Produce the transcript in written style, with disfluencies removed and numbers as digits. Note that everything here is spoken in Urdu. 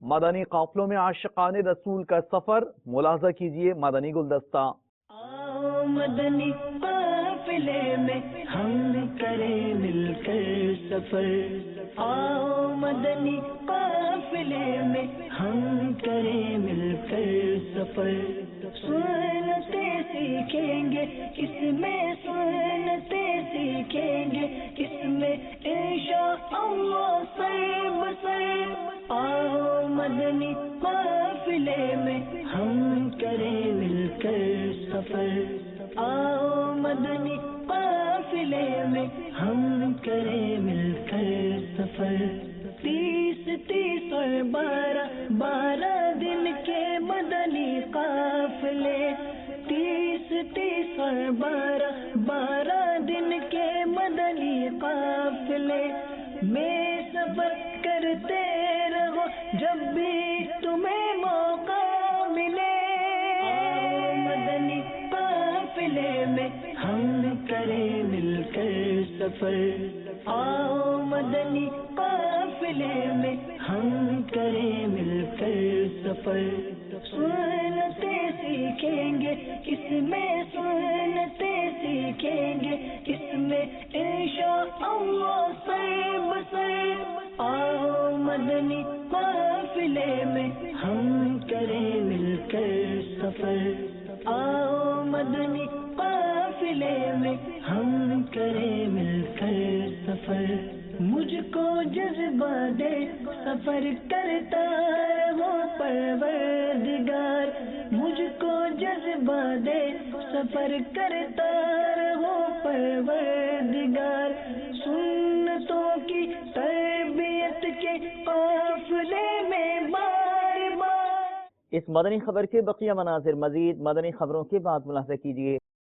مدنی قافلوں میں عاشقان رسول کا سفر، ملاحظہ کیجئے مدنی گلدستہ۔ آؤ مدنی قافلے میں ہم کریں مل کر سفر، آؤ مدنی قافلے میں ہم کریں مل کر سفر، سنتے سیکھیں گے اس میں، سنتے سیکھیں گے اس میں انشاءاللہ سر بسر، آؤ مدنی قافلے میں ہم کریں مل کر سفر، آؤ مدنی قافلے میں ہم کریں مل کر سفر، 30 اور 12 دن کے مدنی قافلے، 30 اور 12 دن کے مدنی قافلے میں سفر کرتے رہو جب بھی تمہیں موقع ملے، آؤ مدنی قافلے میں ہم کریں مل کر سفر، آؤ مدنی قافلے میں ہم کریں مل کر سفر، سنتے سیکھیں گے اس میں، سنتے سیکھیں گے اس میں انشاءاللہ سر بسر، آؤ مدنی قافلے میں ہم کریں مل کر سفر، آؤ مدنی قافلے میں ہم کریں مل کر سفر، مجھ کو جذبہ دے سفر کرتا رہو پروردگار، مجھ کو جذبہ دے سفر کرتا رہو پروردگار، سنتوں کی تربیت کے قافلے میں بار بار۔ اس مدنی خبر کے بقیہ مناظر مزید مدنی خبروں کے بعد ملاحظہ کیجیے۔